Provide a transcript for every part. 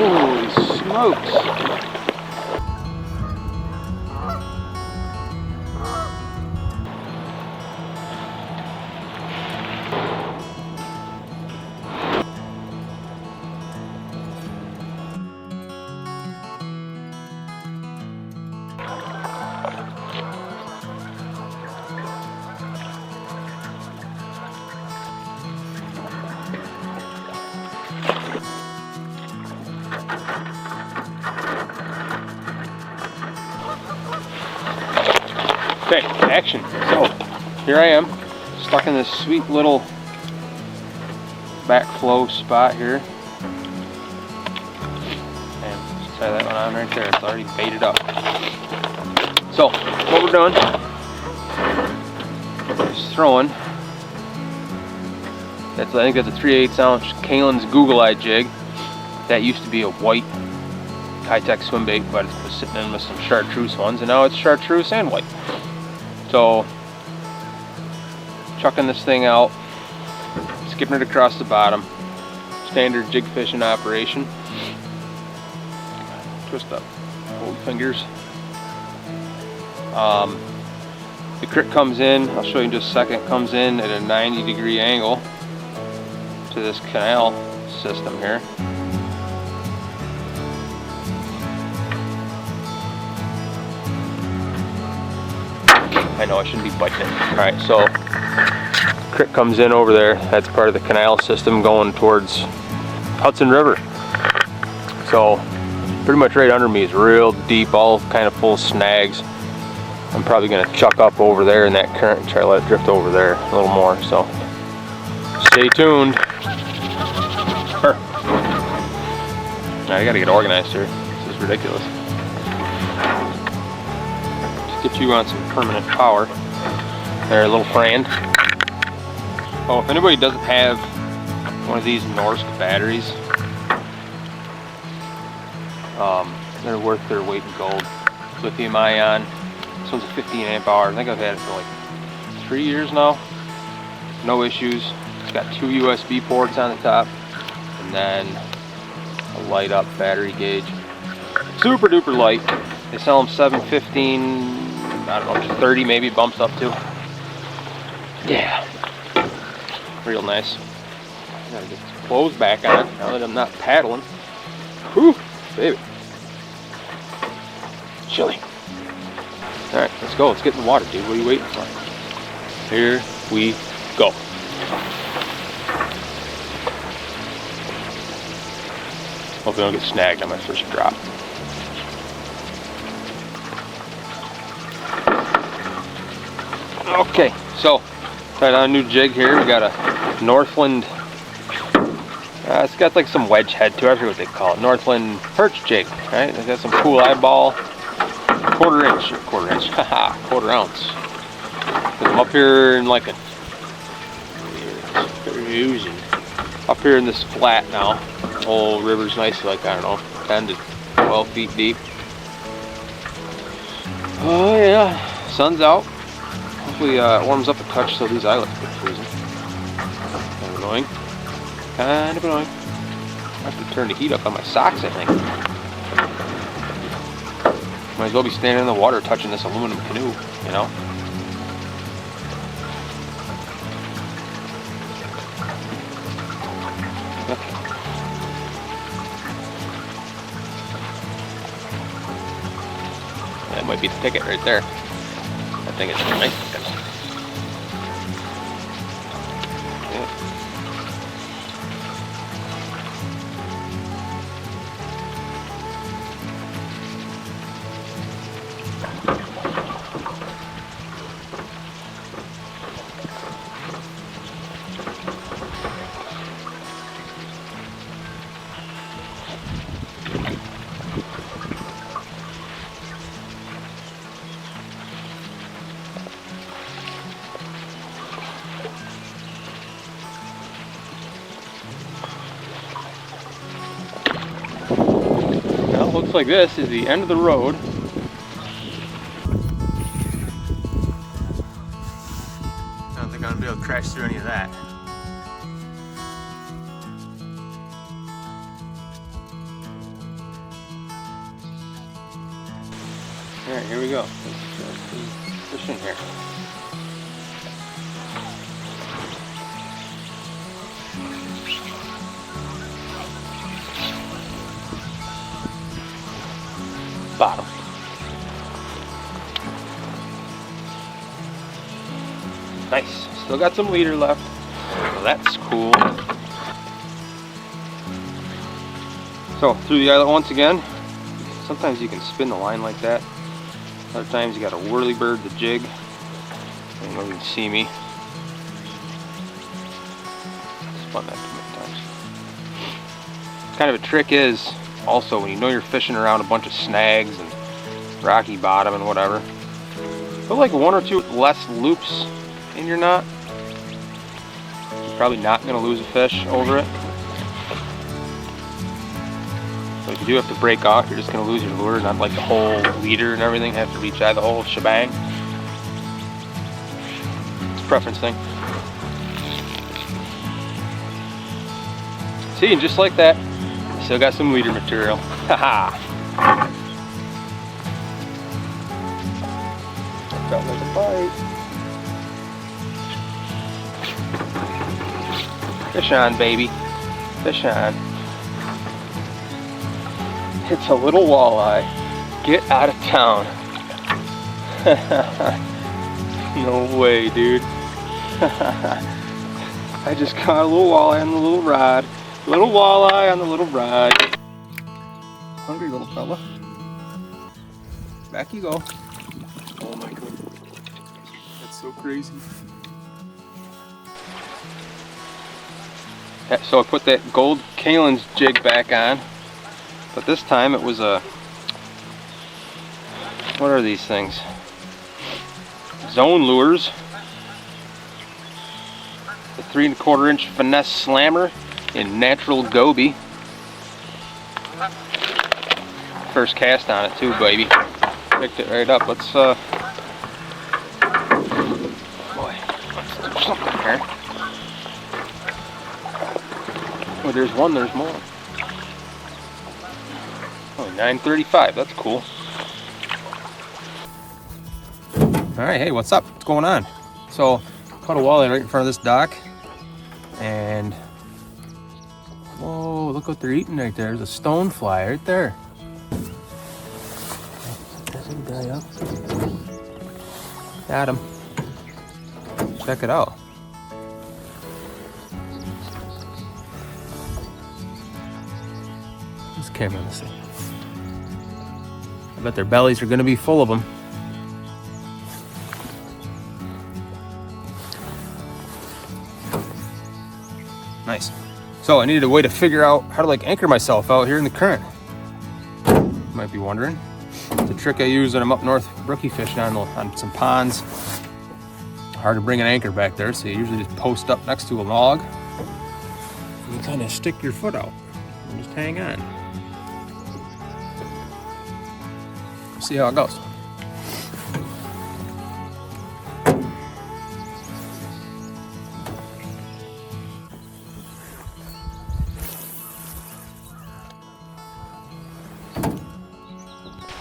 Holy smokes! Okay, action. So, here I am, stuck in this sweet little backflow spot here. And let's tie that one on right there. It's already baited up. So, what we're doing is throwing. I think that's a 3/8 ounce Kalen's Google Eye jig. That used to be a white high-tech swim bait, but it was sitting in with some chartreuse ones, and now it's chartreuse and white. So, chucking this thing out, skipping it across the bottom, standard jig fishing operation. Twist up, hold fingers. The crick comes in, I'll show you in just a second, comes in at a 90-degree angle to this canal system here. I know I shouldn't be biting it. Alright, so crick comes in over there. That's part of the canal system going towards Hudson River. So pretty much right under me is real deep, all kind of full of snags. I'm probably going to chuck up over there in that current and try to let it drift over there a little more. So stay tuned. Now I got to get organized here. This is ridiculous. Get you on some permanent power there, little friend. Oh, if anybody doesn't have one of these Norsk batteries, they're worth their weight in gold. Lithium ion. This one's a 15 amp hour. I think I've had it for like 3 years now. No issues. It's got 2 USB ports on the top, and then a light up battery gauge. Super duper light. They sell them 715. I don't know, 30 maybe, bumps up to. Yeah, real nice. Gotta get this clothes back on now that I'm not paddling. Whew, baby. Chilly. Alright, let's go. Let's get in the water, dude. What are you waiting for? Here we go. Hope I don't get snagged on my first drop. Okay, so tied on a new jig here. We got a Northland. It's got like some wedge head to it. I forget what they call it. Northland perch jig, right? It's got some cool eyeball, quarter ounce. I'm up here in like up here in this flat now. The whole river's nice, like I don't know, 10 to 12 feet deep. Oh yeah, sun's out. Hopefully it warms up a touch so these eyelets get freezing. Kind of annoying. Kind of annoying. I have to turn the heat up on my socks, I think. Might as well be standing in the water touching this aluminum canoe, you know? Okay. That might be the ticket right there. I think it's a nice ticket. Looks like this is the end of the road. I don't think I'm gonna be able to crash through any of that. Alright, here we go. Let's fish in here. Bottom. Nice. Still got some leader left. So that's cool. So through the eyelet once again. Sometimes you can spin the line like that. Other times you got to whirly bird the jig. And you can see me. Spun that too many times. Kind of a trick is also when you know you're fishing around a bunch of snags and rocky bottom and whatever, put like 1 or 2 less loops in your knot. You're probably not going to lose a fish over it. But if you do have to break off, you're just going to lose your lure, not like the whole leader and everything. Have to reach out the whole shebang. It's a preference thing. See, and just like that, still got some leader material. Haha. Felt like a bite. Fish on, baby. Fish on. It's a little walleye. Get out of town. No way, dude. I just caught a little walleye on the little rod. Little walleye on the little rod. Hungry little fella. Back you go. Oh my goodness. That's so crazy. So I put that gold Kalin's jig back on. But this time it was a, what are these things? Zone lures. The 3¼ inch finesse slammer in natural goby. First cast on it too, baby. Picked it right up. Let's boy, let's do something here. Oh, there's one, there's more. Oh, 935, that's cool. Alright, hey, what's up? What's going on? So, caught a walleye right in front of this dock. And, whoa, look what they're eating right there. There's a stonefly right there. Does he die up? Got him. Check it out. This camera, let's see. I bet their bellies are going to be full of them. Nice. So I needed a way to figure out how to like anchor myself out here in the current. You might be wondering. It's a trick I use when I'm up north brookie fishing on some ponds. Hard to bring an anchor back there, so you usually just post up next to a log. And you kind of stick your foot out and just hang on. See how it goes.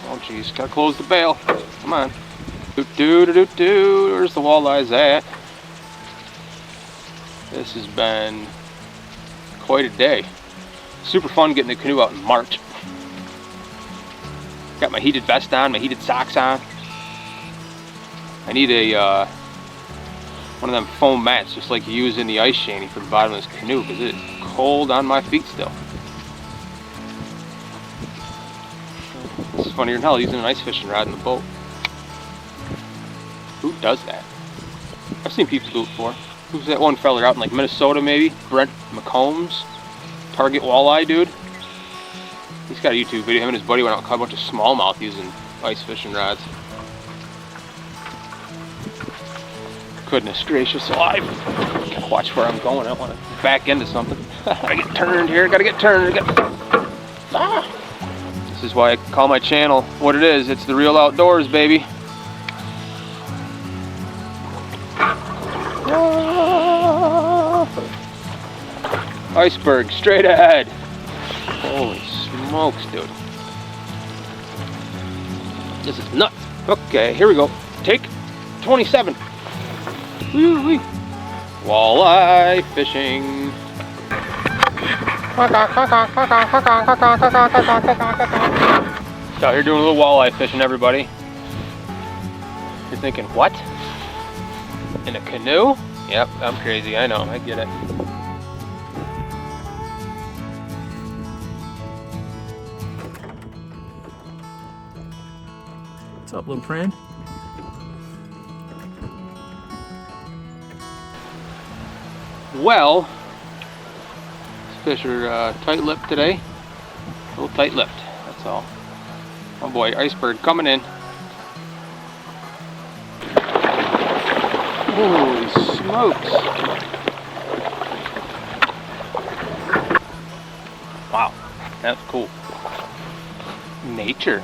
Oh geez, gotta close the bail. Come on. Where's the walleyes at? This has been quite a day. Super fun getting the canoe out in March. Got my heated vest on, my heated socks on. I need a one of them foam mats, just like you use in the ice shanty for the bottom of this canoe, because it is cold on my feet still. It's funnier than hell using an ice fishing rod in the boat. Who does that? I've seen people do it before. Who's that one fella out in like Minnesota maybe? Brent McCombs? Target walleye dude? He's got a YouTube video. Him and his buddy went out and caught a bunch of smallmouth using ice fishing rods. Goodness gracious alive. Gotta watch where I'm going. I don't want to back into something. Gotta get turned here. Gotta get turned. This is why I call my channel what it is. It's the Reel Outdoors, baby. Iceberg, straight ahead. Holy smokes, dude. This is nuts. Okay, here we go. Take 27. Woo-wee. Walleye fishing. Out here doing a little walleye fishing, everybody. You're thinking, what? In a canoe? Yep, I'm crazy. I know. I get it. What's up, little friend? Well, these fish are tight-lipped today. A little tight-lipped, that's all. Oh boy, Iceberg coming in. Holy smokes. Wow, that's cool. Nature.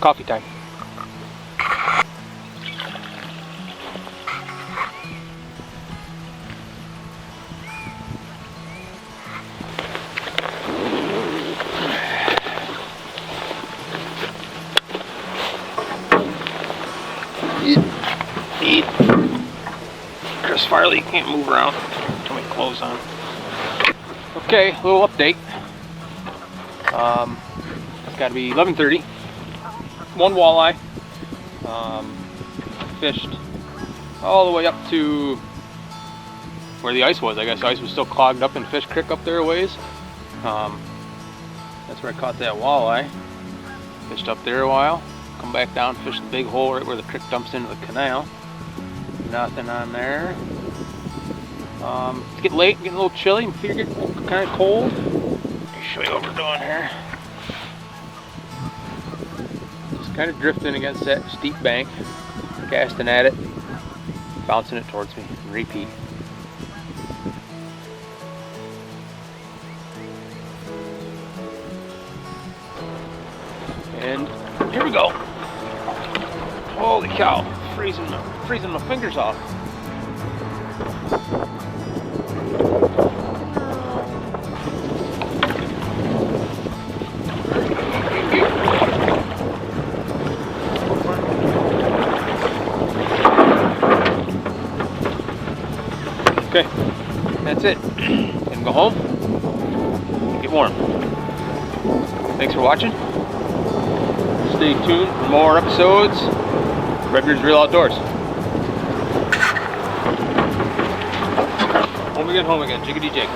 Coffee time. Eat. Chris Farley can't move around. Too many clothes on. Okay, a little update. It's got to be 11:30. One walleye. Fished all the way up to where the ice was. I guess the ice was still clogged up in Fish Creek up there a ways. That's where I caught that walleye. Fished up there a while. Come back down, fish the big hole right where the creek dumps into the canal. Nothing on there. It's getting late, getting a little chilly. My feet are getting kind of cold. Let me show you what we're doing here. Just kind of drifting against that steep bank, casting at it, bouncing it towards me, and repeat. And here we go. Holy cow, freezing my fingers off. Okay, that's it. Gonna go home, get warm. Thanks for watching. Stay tuned for more episodes. Redbeards Reel Outdoors. Home again, jiggity jig.